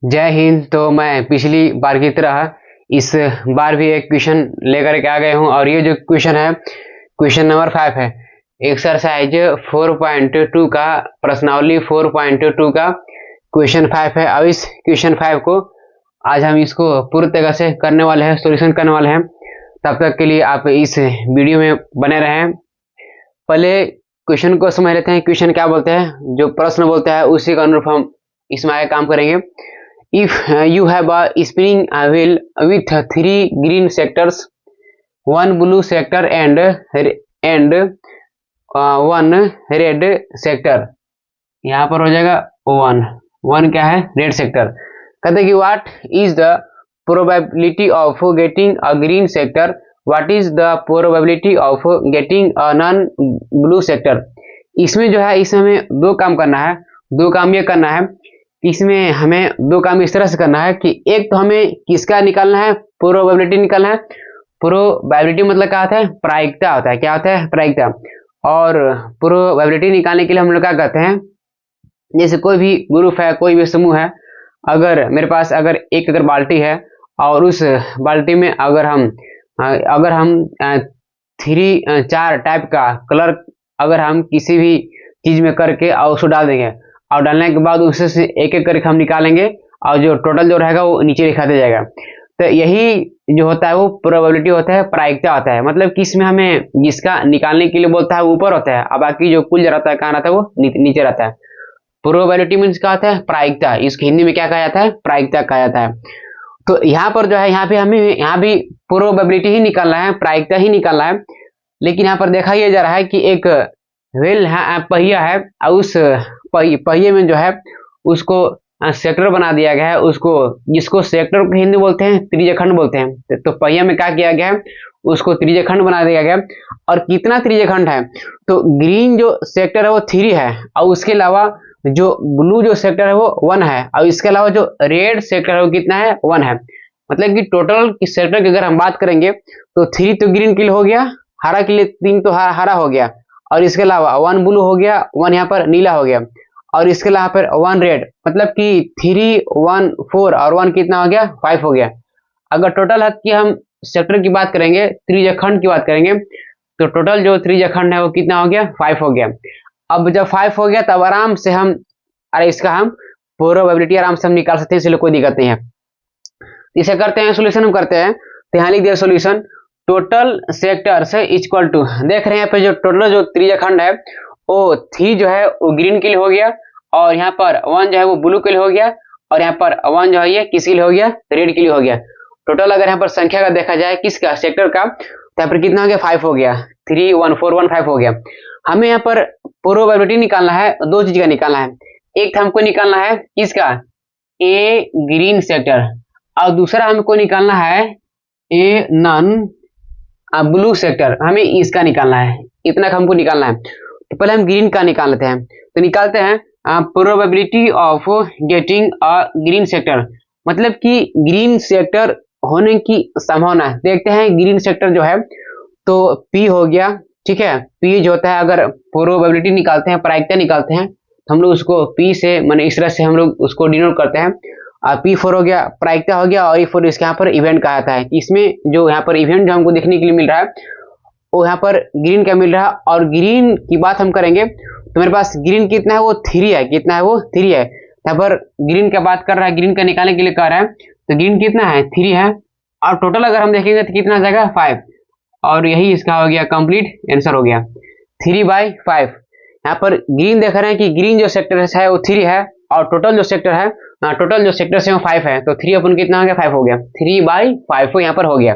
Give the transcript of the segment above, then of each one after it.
जय हिंद। तो मैं पिछली बार की तरह इस बार भी एक क्वेश्चन लेकर के आ गया हूं और ये जो क्वेश्चन है क्वेश्चन नंबर 5 है। एक्सरसाइज 4.2 का प्रश्नावली 4.2 का क्वेश्चन 5 है। अब इस क्वेश्चन 5 को आज हम इसको पूरी तरह से करने वाले हैं, सॉल्यूशन करने वाले हैं। तब तक के लिए आप इस वीडियो में बने रहें। पहले क्वेश्चन को समझ लेते हैं। क्वेश्चन क्या बोलते हैं, जो प्रश्न बोलते हैं उसी के अनुरूप हम इसमें आगे काम करेंगे। If you have a spinning wheel with 3 green sectors, 1 blue sector and 1 red sector, यहाँ पर हो जाएगा 1 क्या है, रेड सेक्टर। कहते हैं कि what is the probability of getting a green sector, what is the probability of getting a non blue sector. इसमें जो है इसमें हमें दो काम करना है। दो काम ये करना है, इसमें हमें दो काम इस तरह से करना है कि एक तो हमें किसका निकालना है, प्रोबेबिलिटी निकालना है। प्रोबेबिलिटी मतलब क्या होता है, प्रायिकता होता है। क्या होता है, प्रायिकता। और प्रोबेबिलिटी निकालने के लिए हम लोग क्या कहते हैं, जैसे कोई भी ग्रुप है, कोई भी समूह है, अगर मेरे पास अगर बाल्टी है और उस बाल्टी में अगर हम 4 टाइप का कलर अगर हम किसी भी चीज में करके और उसको डाल देंगे और डालने के बाद उससे से एक एक करके हम निकालेंगे और जो टोटल जो रहेगा वो नीचे लिखा दिया जाएगा। तो यही जो होता है वो प्रोबेबिलिटी होता है, प्रायिकता होता है। मतलब कि इसमें हमें जिसका निकालने के लिए बोलता है वो ऊपर होता है और बाकी जो कुल रहता है कहाँ रहता है वो नीचे रहता है। प्रोबेबिलिटी मीन्स क्या होता है, प्रायिकता। इसको हिंदी में क्या कहा जाता है, प्रायिकता कहा जाता है। तो यहाँ पर जो है यहाँ भी प्रोबेबिलिटी ही निकालना है, प्रायिकता ही निकालना है। लेकिन यहाँ पर देखा यह जा रहा है कि एक व्हील पहिया है और उस पहिए में जो है उसको सेक्टर बना दिया गया है, उसको जिसको सेक्टर को हिंदी बोलते हैं, त्रिज्यखंड बोलते हैं। तो पहिया में क्या किया गया है, उसको त्रिज्यखंड बना दिया गया। और कितना त्रिज्यखंड है, तो ग्रीन जो सेक्टर है वो 3 है और उसके अलावा जो ब्लू जो सेक्टर है वो 1 है और इसके अलावा जो रेड सेक्टर है वो कितना है, 1 है। मतलब कि टोटल सेक्टर की अगर हम बात करेंगे तो 3 तो ग्रीन के लिए हो गया, हरा के लिए 3 तो हरा हो गया और इसके अलावा 1 ब्लू हो गया, 1 यहाँ पर नीला हो गया और इसके अलावा पर 1 रेड। मतलब कि 3 1 4 और 1 कितना हो गया, 5 हो गया। अगर टोटल हद की हम सेक्टर की बात करेंगे, त्रिज्यखंड की बात करेंगे, तो टोटल जो त्रिज्यखंड है वो कितना हो गया, 5 हो गया। अब जब 5 हो गया तब आराम से हम इसका हम प्रोबेबिलिटी आराम से हम निकाल सकते हैं, इसलिए कोई दिक्कत नहीं है। इसे करते हैं, सोल्यूशन हम करते हैं। तो यहाँ लिख दिया सोल्यूशन, टोटल सेक्टर से इक्वल टू, देख रहे हैं यहाँ पे जो टोटल जो त्रिज्यखंड है वो 3 जो है वो ग्रीन के लिए हो गया और यहाँ पर 1 जो है वो ब्लू के लिए हो गया और यहाँ पर 1 जो है ये किसके लिए हो गया, रेड के लिए हो गया। टोटल अगर यहाँ पर संख्या का देखा जाए किसका, सेक्टर का, तो यहाँ पर कितना हो गया, 5 हो गया। 3 1 4 1 5 हो गया। हमें यहाँ पर प्रोबेबिलिटी निकालना है, दो चीज का निकालना है। एक हमको निकालना है किसका, ए ग्रीन सेक्टर, और दूसरा हमको निकालना है ए नॉन ब्लू सेक्टर। हमें इसका निकालना है, इतना हमको निकालना है। तो पहले हम ग्रीन का निकाल लेते हैं। तो निकालते हैं probability of getting a green sector, मतलब कि ग्रीन सेक्टर होने की संभावना। देखते हैं ग्रीन सेक्टर जो है तो P हो गया, ठीक है। P जो होता है, अगर प्रोबेबिलिटी निकालते हैं, प्रायिकता निकालते हैं, तो हम लोग उसको P से माने इस तरह से हम लोग उसको डिनोट करते हैं। P4 हो गया, प्रायिकता हो गया, और E4 इसके यहाँ पर इवेंट कहा जाता है। इसमें जो यहाँ पर इवेंट जो हमको देखने के लिए मिल रहा है वो यहाँ पर ग्रीन का मिल रहा है। और ग्रीन की बात हम करेंगे तो मेरे पास ग्रीन कितना है, वो 3 है। कितना है, वो 3 है। यहाँ पर ग्रीन का बात कर रहा है, ग्रीन का निकालने के लिए कह रहा है, तो ग्रीन कितना है, 3 है। और टोटल अगर हम देखेंगे तो कितना आ जाएगा, 5। और यही इसका हो गया, कंप्लीट आंसर हो गया 3/5। यहाँ पर ग्रीन देख रहे हैं कि ग्रीन जो सेक्टर है वो 3 है और टोटल जो सेक्टर है वो 5 है। तो 3 अपन कितना हो गया, 5 हो गया। 3/5 यहाँ पर हो गया।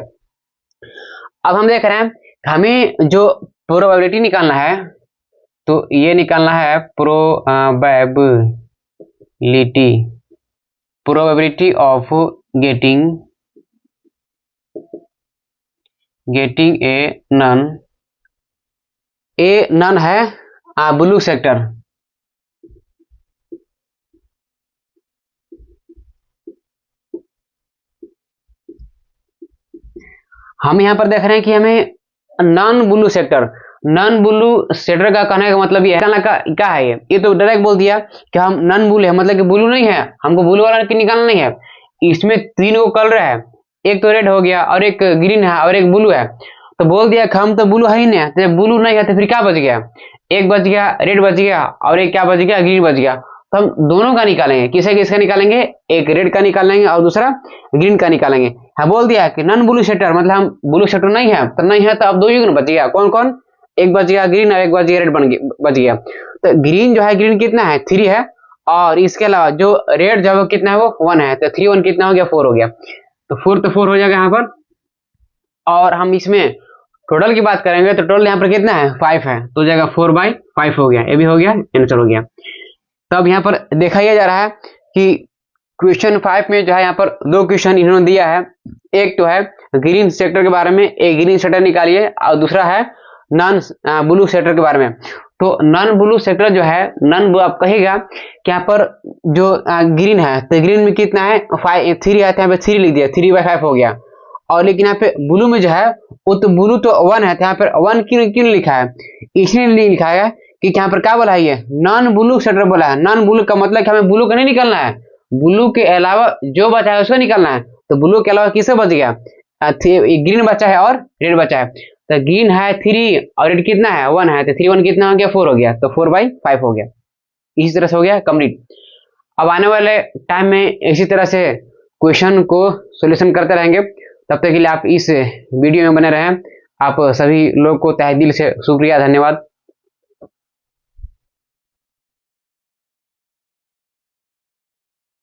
अब हम देख रहे हैं हमें जो प्रोबेबिलिटी निकालना है, तो ये निकालना है probability of getting a non है ब्लू सेक्टर। हम यहाँ पर देख रहे हैं कि हमें non blue sector, non blue sector का कहने का मतलब ये है, क्या है ये तो डायरेक्ट बोल दिया कि हम नॉन ब्लू है, मतलब कि ब्लू नहीं है, हमको ब्लू वाला निकालना नहीं है। इसमें 3 को कलर है, एक तो रेड हो गया और एक ग्रीन है और एक ब्लू है, तो बोल दिया कि हम तो ब्लू है ही नहीं, तो ब्लू नहीं है तो फिर क्या बच गया, एक बच गया रेड बच गया और एक क्या बच गया, ग्रीन बच गया। तो हम दोनों का निकालेंगे, किसका निकालेंगे, एक रेड का निकालेंगे और दूसरा ग्रीन का निकालेंगे। हाँ बोल दिया कि नॉन ब्लू सेटर मतलब हम ब्लू सेटर नहीं है, तो नहीं है तो अब 2 युग्म बच गया, कौन कौन, एक बच गया ग्रीन और एक बच गया रेड बच गया। तो ग्रीन जो है, ग्रीन कितना है 3 है, और इसके अलावा जो रेड जो है वो कितना है, वो 1 है, तो 3 1 कितना हो गया, 4 हो गया। तो 4 हो जाएगा यहाँ पर। और हम इसमें टोटल की बात करेंगे तो टोटल यहाँ पर कितना है, 5 है, तो जाएगा 4/5 हो गया, ये भी हो गया, आंसर हो गया। तब यहाँ पर देखा यह जा रहा है कि क्वेश्चन 5 में जो है यहाँ पर 2 क्वेश्चन इन्होंने दिया है, एक तो है ग्रीन सेक्टर के बारे में, एक ग्रीन सेक्टर निकालिए, और दूसरा है नॉन ब्लू सेक्टर के बारे में। तो नॉन ब्लू सेक्टर जो है, नॉन ब्लू आप कहेगा कि यहाँ पर जो ग्रीन है, तो ग्रीन में कितना है 3 है, तो यहाँ पे 3 लिख दिया, 3/5 हो गया। और लेकिन यहाँ पे ब्लू में जो है वो तो ब्लू तो 1 है, तो यहाँ पर 1 क्यों लिखा है, इसलिए लिखा है कि यहाँ पर क्या बोला है, ये नॉन ब्लू सेक्टर बोला है। नॉन ब्लू का मतलब कि हमें ब्लू का नहीं निकालना है, ब्लू के अलावा जो बचा है उसको निकालना है। तो ब्लू के अलावा किससे बच गया, ग्रीन बचा है और रेड बचा है। तो ग्रीन है 3 और रेड कितना है 1 है, तो 3 1 कितना हो गया, 4 हो गया, तो 4/5 हो गया। इसी तरह से हो गया कंप्लीट। अब आने वाले टाइम में इसी तरह से क्वेश्चन को सोल्यूशन करते रहेंगे। तब तक के लिए आप इस वीडियो में बने रहें। आप सभी लोग को तहे दिल से शुक्रिया, धन्यवाद।